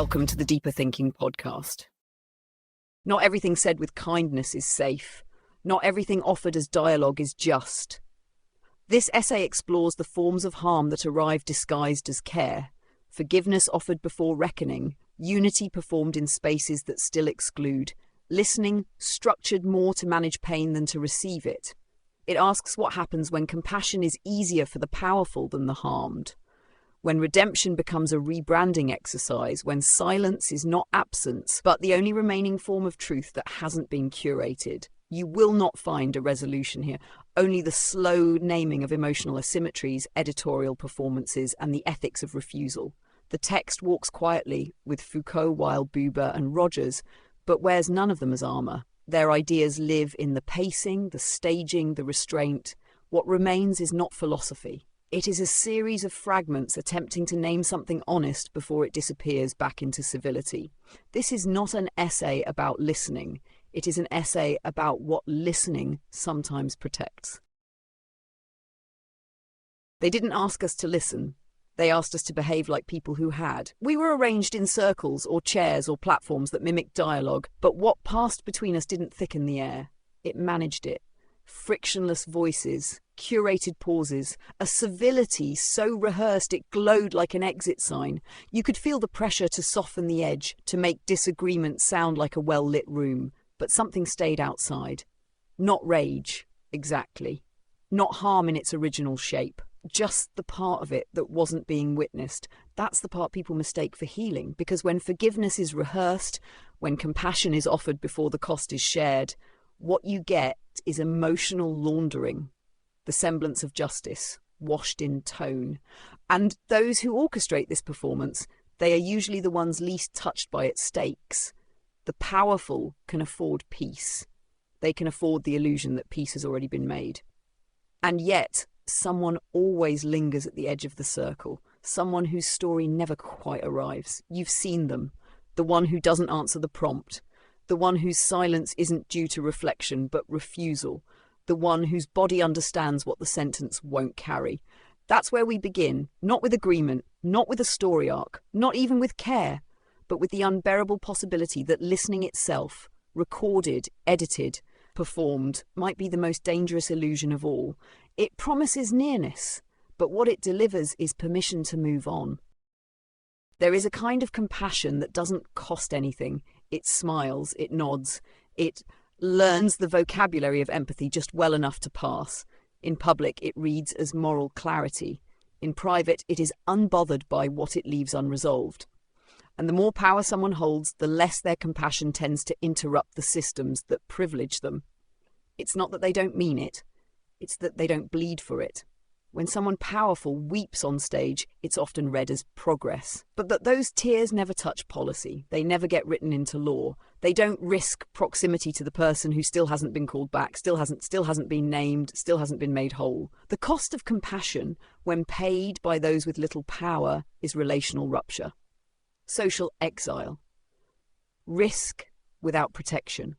Welcome to the Deeper Thinking podcast. Not everything said with kindness is safe. Not everything offered as dialogue is just. This essay explores the forms of harm that arrive disguised as care, forgiveness offered before reckoning, unity performed in spaces that still exclude, listening structured more to manage pain than to receive it. It asks what happens when compassion is easier for the powerful than the harmed, when redemption becomes a rebranding exercise, when silence is not absence, but the only remaining form of truth that hasn't been curated. You will not find a resolution here, only the slow naming of emotional asymmetries, editorial performances, and the ethics of refusal. The text walks quietly with Foucault, Weil, Buber, and Rogers, but wears none of them as armour. Their ideas live in the pacing, the staging, the restraint. What remains is not philosophy. It is a series of fragments attempting to name something honest before it disappears back into civility. This is not an essay about listening. It is an essay about what listening sometimes protects. They didn't ask us to listen. They asked us to behave like people who had. We were arranged in circles or chairs or platforms that mimicked dialogue, but what passed between us didn't thicken the air. It managed it. Frictionless voices, curated pauses, a civility so rehearsed it glowed like an exit sign. You could feel the pressure to soften the edge, to make disagreement sound like a well-lit room. But something stayed outside. Not rage, exactly. Not harm in its original shape. Just the part of it that wasn't being witnessed. That's the part people mistake for healing, because when forgiveness is rehearsed, when compassion is offered before the cost is shared, what you get is emotional laundering, the semblance of justice, washed in tone. And those who orchestrate this performance, they are usually the ones least touched by its stakes. The powerful can afford peace. They can afford the illusion that peace has already been made. And yet, someone always lingers at the edge of the circle, someone whose story never quite arrives. You've seen them. The one who doesn't answer the prompt. The one whose silence isn't due to reflection but refusal. The one whose body understands what the sentence won't carry. That's where we begin, not with agreement, not with a story arc, not even with care, but with the unbearable possibility that listening itself, recorded, edited, performed, might be the most dangerous illusion of all. It promises nearness, but what it delivers is permission to move on. There is a kind of compassion that doesn't cost anything. It smiles, it nods, it learns the vocabulary of empathy just well enough to pass. In public, it reads as moral clarity. In private, it is unbothered by what it leaves unresolved. And the more power someone holds, the less their compassion tends to interrupt the systems that privilege them. It's not that they don't mean it, it's that they don't bleed for it. When someone powerful weeps on stage, it's often read as progress. But that those tears never touch policy, they never get written into law. They don't risk proximity to the person who still hasn't been called back, still hasn't been named, still hasn't been made whole. The cost of compassion, when paid by those with little power, is relational rupture. Social exile. Risk without protection.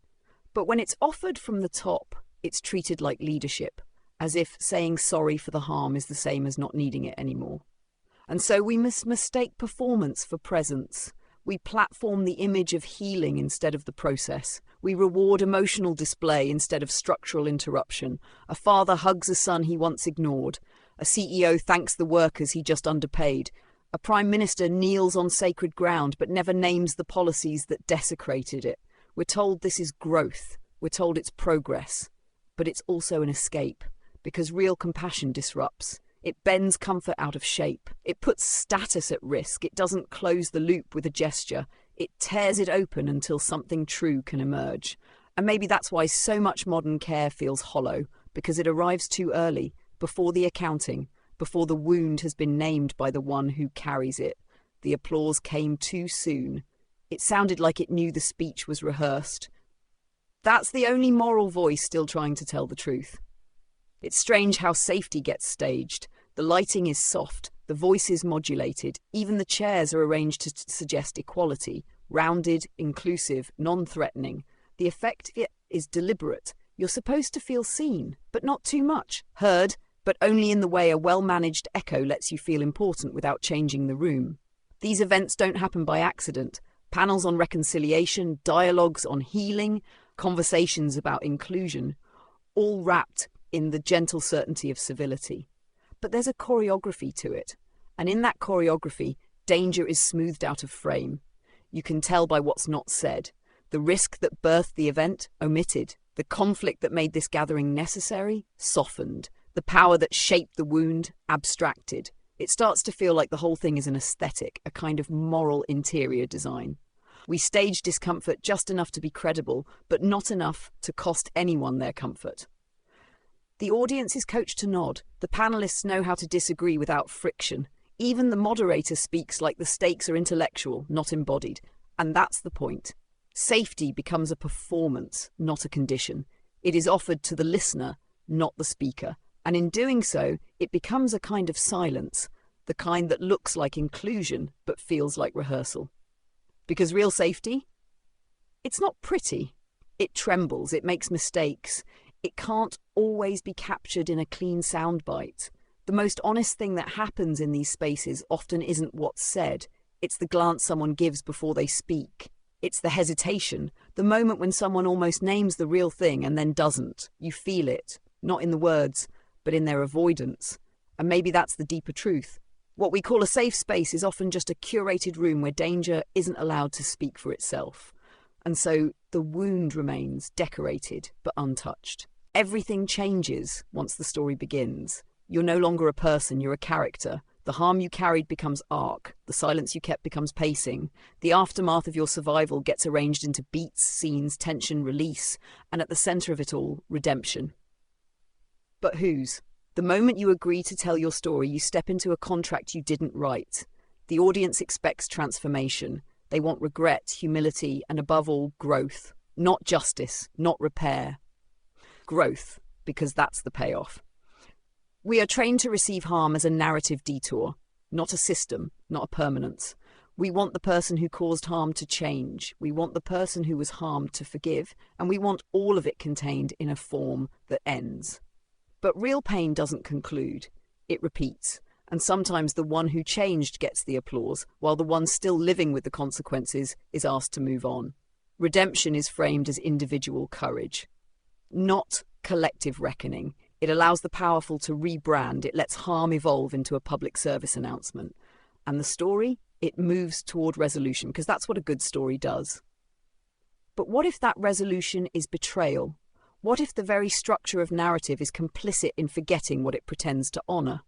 But when it's offered from the top, it's treated like leadership, as if saying sorry for the harm is the same as not needing it anymore. And so we must mistake performance for presence. We platform the image of healing instead of the process. We reward emotional display instead of structural interruption. A father hugs a son he once ignored. A CEO thanks the workers he just underpaid. A prime minister kneels on sacred ground but never names the policies that desecrated it. We're told this is growth. We're told it's progress. But it's also an escape, because real compassion disrupts. It bends comfort out of shape. It puts status at risk. It doesn't close the loop with a gesture. It tears it open until something true can emerge. And maybe that's why so much modern care feels hollow, because it arrives too early, before the accounting, before the wound has been named by the one who carries it. The applause came too soon. It sounded like it knew the speech was rehearsed. That's the only moral voice still trying to tell the truth. It's strange how safety gets staged. The lighting is soft, the voice is modulated, even the chairs are arranged to suggest equality, rounded, inclusive, non-threatening. The effect is deliberate. You're supposed to feel seen, but not too much. Heard, but only in the way a well-managed echo lets you feel important without changing the room. These events don't happen by accident. Panels on reconciliation, dialogues on healing, conversations about inclusion, all wrapped in the gentle certainty of civility. But there's a choreography to it, and in that choreography, danger is smoothed out of frame. You can tell by what's not said. The risk that birthed the event, omitted. The conflict that made this gathering necessary, softened. The power that shaped the wound, abstracted. It starts to feel like the whole thing is an aesthetic, a kind of moral interior design. We stage discomfort just enough to be credible, but not enough to cost anyone their comfort. The audience is coached to nod. The panelists know how to disagree without friction. Even the moderator speaks like the stakes are intellectual, not embodied. And that's the point. Safety becomes a performance, not a condition. It is offered to the listener, not the speaker. And in doing so, it becomes a kind of silence, the kind that looks like inclusion but feels like rehearsal. Because real safety? It's not pretty. It trembles, it makes mistakes. It can't always be captured in a clean soundbite. The most honest thing that happens in these spaces often isn't what's said. It's the glance someone gives before they speak. It's the hesitation, the moment when someone almost names the real thing and then doesn't. You feel it, not in the words, but in their avoidance. And maybe that's the deeper truth. What we call a safe space is often just a curated room where danger isn't allowed to speak for itself. And so the wound remains decorated but untouched. Everything changes once the story begins. You're no longer a person, you're a character. The harm you carried becomes arc. The silence you kept becomes pacing. The aftermath of your survival gets arranged into beats, scenes, tension, release. And at the centre of it all, redemption. But whose? The moment you agree to tell your story, you step into a contract you didn't write. The audience expects transformation. They want regret, humility, and above all, growth. Not justice, not repair. Growth, because that's the payoff. We are trained to receive harm as a narrative detour, not a system, not a permanence. We want the person who caused harm to change. We want the person who was harmed to forgive, and we want all of it contained in a form that ends. But real pain doesn't conclude. It repeats. And sometimes the one who changed gets the applause, while the one still living with the consequences is asked to move on. Redemption is framed as individual courage, not collective reckoning. It allows the powerful to rebrand. It lets harm evolve into a public service announcement. And the story, it moves toward resolution, because that's what a good story does. But what if that resolution is betrayal? What if the very structure of narrative is complicit in forgetting what it pretends to honour?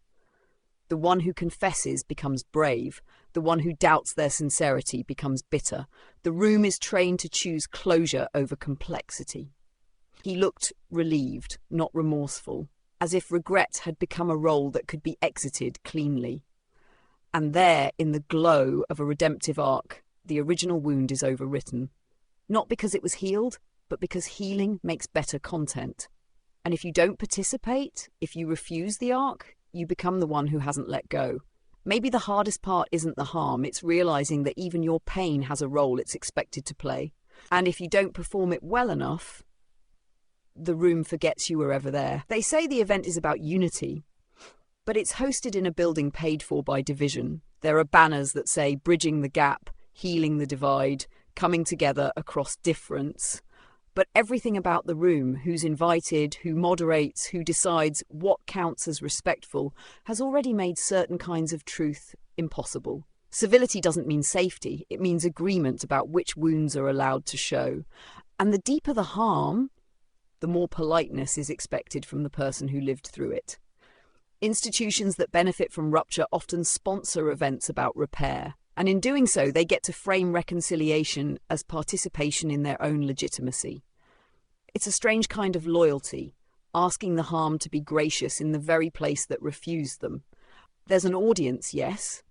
The one who confesses becomes brave. The one who doubts their sincerity becomes bitter. The room is trained to choose closure over complexity. He looked relieved, not remorseful, as if regret had become a role that could be exited cleanly. And there, in the glow of a redemptive arc, the original wound is overwritten. Not because it was healed, but because healing makes better content. And if you don't participate, if you refuse the arc, you become the one who hasn't let go. Maybe the hardest part isn't the harm, it's realizing that even your pain has a role it's expected to play. And if you don't perform it well enough, the room forgets you were ever there. They say the event is about unity, but it's hosted in a building paid for by division. There are banners that say bridging the gap, healing the divide, coming together across difference. But everything about the room, who's invited, who moderates, who decides what counts as respectful, has already made certain kinds of truth impossible. Civility doesn't mean safety, it means agreement about which wounds are allowed to show. And the deeper the harm, the more politeness is expected from the person who lived through it. Institutions that benefit from rupture often sponsor events about repair. And in doing so, they get to frame reconciliation as participation in their own legitimacy. It's a strange kind of loyalty, asking the harm to be gracious in the very place that refused them. There's an audience, yes,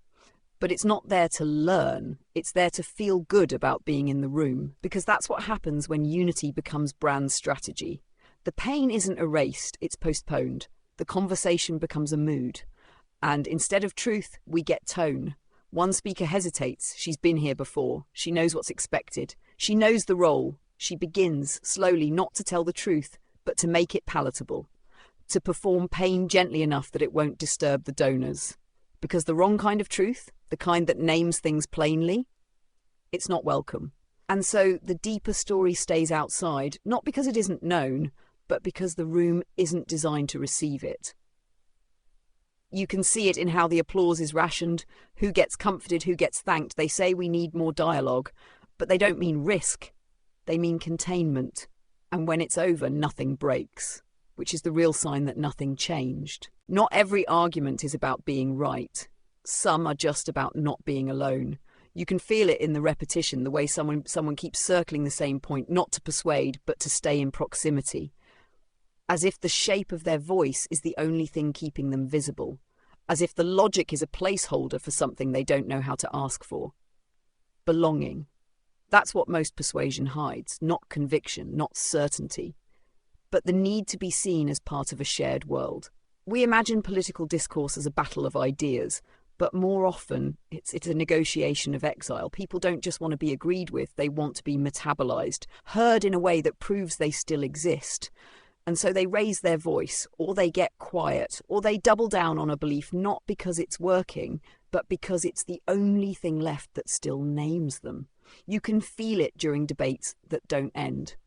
but it's not there to learn. It's there to feel good about being in the room, because that's what happens when unity becomes brand strategy. The pain isn't erased, it's postponed. The conversation becomes a mood. And instead of truth, we get tone. One speaker hesitates. She's been here before. She knows what's expected. She knows the role. She begins, slowly, not to tell the truth, but to make it palatable. To perform pain gently enough that it won't disturb the donors. Because the wrong kind of truth, the the kind that names things plainly, it's not welcome. And so the deeper story stays outside, not because it isn't known, but because the room isn't designed to receive it. You can see it in how the applause is rationed, who gets comforted, who gets thanked. They say we need more dialogue, but they don't mean risk. They mean containment. And when it's over, nothing breaks, which is the real sign that nothing changed. Not every argument is about being right. Some are just about not being alone. You can feel it in the repetition, the way someone keeps circling the same point, not to persuade, but to stay in proximity. As if the shape of their voice is the only thing keeping them visible. As if the logic is a placeholder for something they don't know how to ask for. Belonging. That's what most persuasion hides, not conviction, not certainty, but the need to be seen as part of a shared world. We imagine political discourse as a battle of ideas, but more often it's a negotiation of exile. People don't just want to be agreed with, they want to be metabolized, heard in a way that proves they still exist. And so they raise their voice, or they get quiet, or they double down on a belief not because it's working, but because it's the only thing left that still names them. You can feel it during debates that don't end.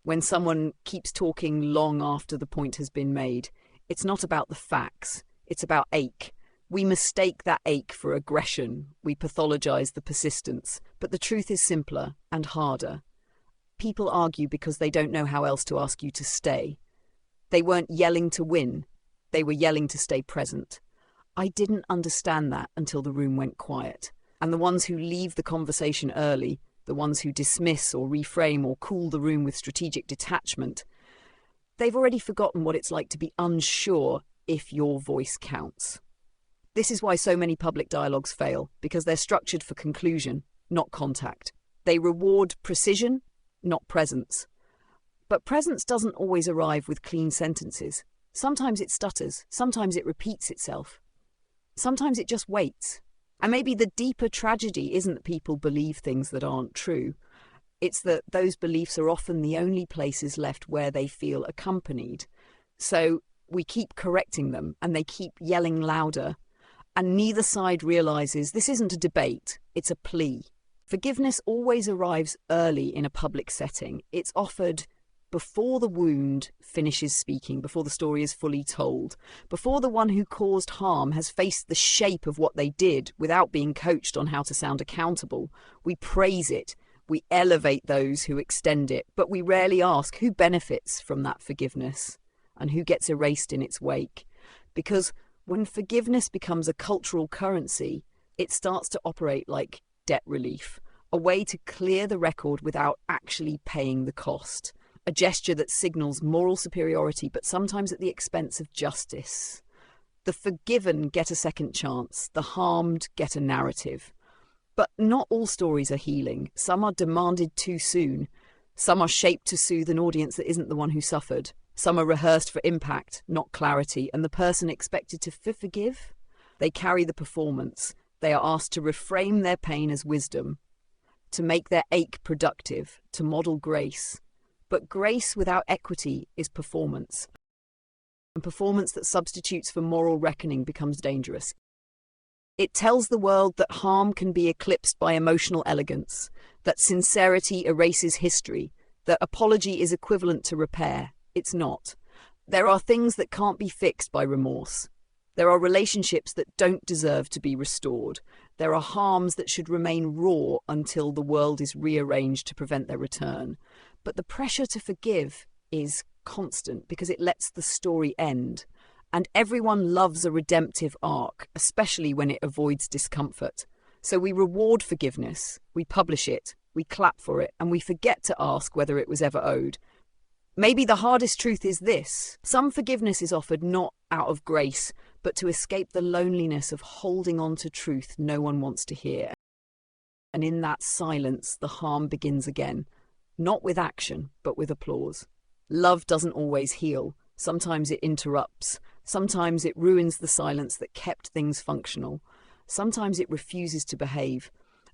When someone keeps talking long after the point has been made, it's not about the facts, it's about ache. We mistake that ache for aggression, we pathologize the persistence, but the truth is simpler and harder. People argue because they don't know how else to ask you to stay. They weren't yelling to win, they were yelling to stay present. I didn't understand that until the room went quiet. And the ones who leave the conversation early, the ones who dismiss or reframe or cool the room with strategic detachment, they've already forgotten what it's like to be unsure if your voice counts. This is why so many public dialogues fail, because they're structured for conclusion, not contact. They reward precision, not presence. But presence doesn't always arrive with clean sentences. Sometimes it stutters, sometimes it repeats itself. Sometimes it just waits. And maybe the deeper tragedy isn't that people believe things that aren't true. It's that those beliefs are often the only places left where they feel accompanied. So we keep correcting them and they keep yelling louder. And neither side realizes this isn't a debate, it's a plea. Forgiveness always arrives early in a public setting. It's offered before the wound finishes speaking, before the story is fully told, before the one who caused harm has faced the shape of what they did without being coached on how to sound accountable. We praise it, we elevate those who extend it, but we rarely ask who benefits from that forgiveness and who gets erased in its wake. Because when forgiveness becomes a cultural currency, it starts to operate like debt relief, a way to clear the record without actually paying the cost. A gesture that signals moral superiority, but sometimes at the expense of justice. The forgiven get a second chance, the harmed get a narrative. But not all stories are healing. Some are demanded too soon. Some are shaped to soothe an audience that isn't the one who suffered. Some are rehearsed for impact, not clarity, and the person expected to forgive? They carry the performance. They are asked to reframe their pain as wisdom, to make their ache productive, to model grace. But grace without equity is performance. And performance that substitutes for moral reckoning becomes dangerous. It tells the world that harm can be eclipsed by emotional elegance, that sincerity erases history, that apology is equivalent to repair. It's not. There are things that can't be fixed by remorse. There are relationships that don't deserve to be restored. There are harms that should remain raw until the world is rearranged to prevent their return. But the pressure to forgive is constant because it lets the story end. And everyone loves a redemptive arc, especially when it avoids discomfort. So we reward forgiveness, we publish it, we clap for it, and we forget to ask whether it was ever owed. Maybe the hardest truth is this. Some forgiveness is offered not out of grace, but to escape the loneliness of holding on to truth no one wants to hear. And in that silence, the harm begins again. Not with action, but with applause. Love doesn't always heal. Sometimes it interrupts. Sometimes it ruins the silence that kept things functional. Sometimes it refuses to behave.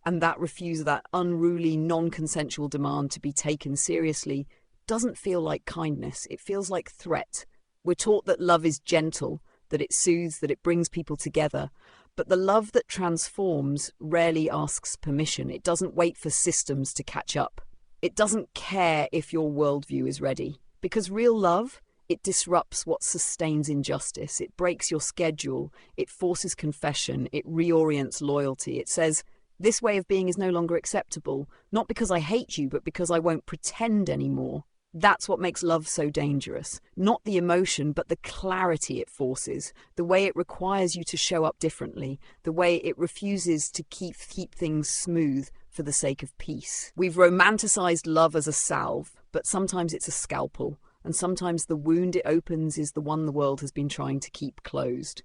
And that refusal, that unruly, non-consensual demand to be taken seriously, doesn't feel like kindness. It feels like threat. We're taught that love is gentle, that it soothes, that it brings people together. But the love that transforms rarely asks permission. It doesn't wait for systems to catch up. It doesn't care if your worldview is ready. Because real love, it disrupts what sustains injustice. It breaks your schedule. It forces confession. It reorients loyalty. It says, this way of being is no longer acceptable, not because I hate you, but because I won't pretend anymore. That's what makes love so dangerous. Not the emotion, but the clarity it forces, the way it requires you to show up differently, the way it refuses to keep things smooth for the sake of peace. We've romanticized love as a salve, but sometimes it's a scalpel, and sometimes the wound it opens is the one the world has been trying to keep closed.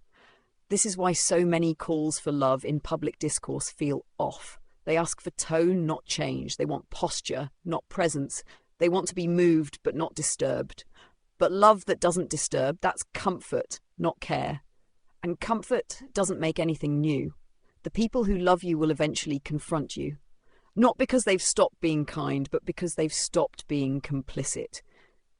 This is why so many calls for love in public discourse feel off. They ask for tone, not change. They want posture, not presence. They want to be moved, but not disturbed. But love that doesn't disturb, that's comfort, not care. And comfort doesn't make anything new. The people who love you will eventually confront you. Not because they've stopped being kind, but because they've stopped being complicit.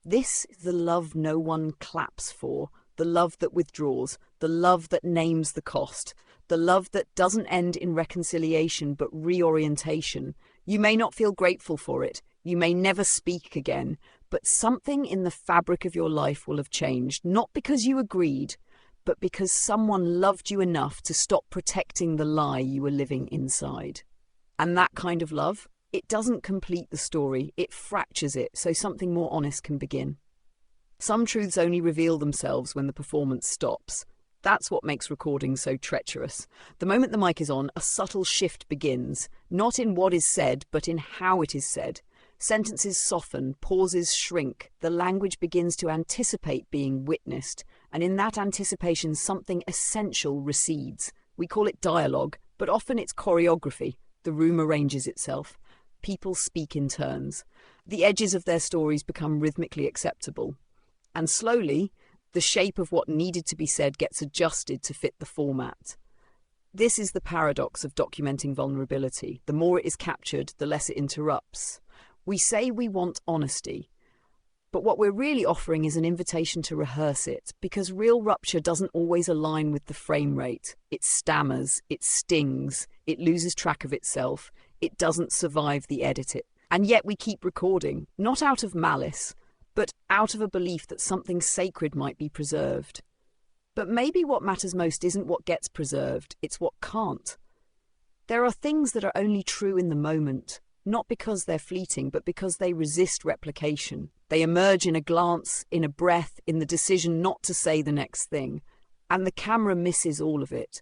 This is the love no one claps for, the love that withdraws, the love that names the cost, the love that doesn't end in reconciliation but reorientation. You may not feel grateful for it, you may never speak again, but something in the fabric of your life will have changed, not because you agreed, but because someone loved you enough to stop protecting the lie you were living inside. And that kind of love, it doesn't complete the story, it fractures it so something more honest can begin. Some truths only reveal themselves when the performance stops. That's what makes recording so treacherous. The moment the mic is on, a subtle shift begins, not in what is said, but in how it is said. Sentences soften, pauses shrink, the language begins to anticipate being witnessed, and in that anticipation something essential recedes. We call it dialogue, but often it's choreography. The room arranges itself. People speak in turns. The edges of their stories become rhythmically acceptable. And slowly, the shape of what needed to be said gets adjusted to fit the format. This is the paradox of documenting vulnerability. The more it is captured, the less it interrupts. We say we want honesty, but what we're really offering is an invitation to rehearse it, because real rupture doesn't always align with the frame rate. It stammers, it stings, it loses track of itself, it doesn't survive the edit. And yet we keep recording, not out of malice, but out of a belief that something sacred might be preserved. But maybe what matters most isn't what gets preserved, it's what can't. There are things that are only true in the moment, not because they're fleeting, but because they resist replication. They emerge in a glance, in a breath, in the decision not to say the next thing, and the camera misses all of it.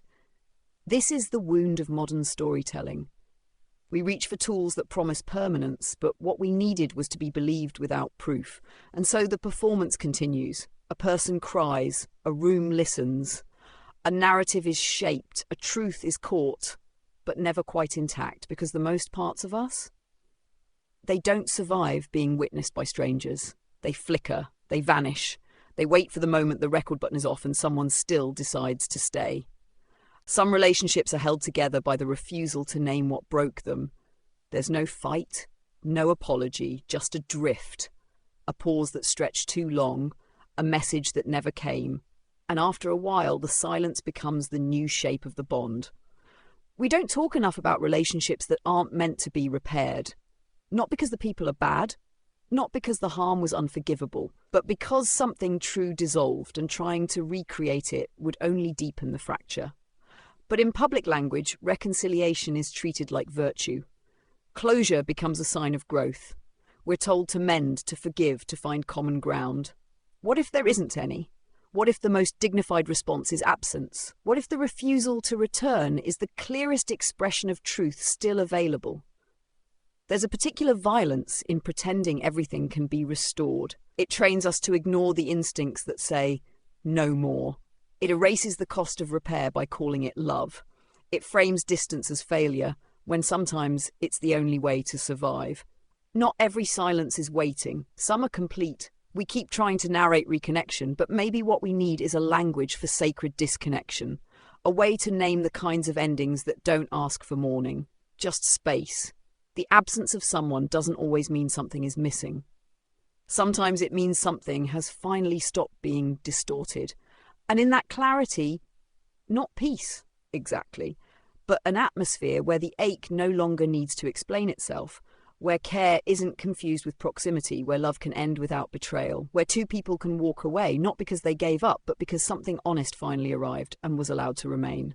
This is the wound of modern storytelling. We reach for tools that promise permanence, but what we needed was to be believed without proof. And so the performance continues. A person cries, a room listens, a narrative is shaped, a truth is caught, but never quite intact, because the most parts of us, they don't survive being witnessed by strangers. They flicker, they vanish, they wait for the moment the record button is off and someone still decides to stay. Some relationships are held together by the refusal to name what broke them. There's no fight, no apology, just a drift, a pause that stretched too long, a message that never came, and after a while the silence becomes the new shape of the bond. We don't talk enough about relationships that aren't meant to be repaired, not because the people are bad, not because the harm was unforgivable, but because something true dissolved and trying to recreate it would only deepen the fracture. But in public language, reconciliation is treated like virtue. Closure becomes a sign of growth. We're told to mend, to forgive, to find common ground. What if there isn't any? What if the most dignified response is absence? What if the refusal to return is the clearest expression of truth still available? There's a particular violence in pretending everything can be restored. It trains us to ignore the instincts that say, no more. It erases the cost of repair by calling it love. It frames distance as failure, when sometimes it's the only way to survive. Not every silence is waiting. Some are complete. We keep trying to narrate reconnection, but maybe what we need is a language for sacred disconnection, a way to name the kinds of endings that don't ask for mourning, just space. The absence of someone doesn't always mean something is missing. Sometimes it means something has finally stopped being distorted. And in that clarity, not peace, Exactly. But an atmosphere where the ache no longer needs to explain itself, where care isn't confused with proximity, where love can end without betrayal, where two people can walk away, not because they gave up, but because something honest finally arrived and was allowed to remain.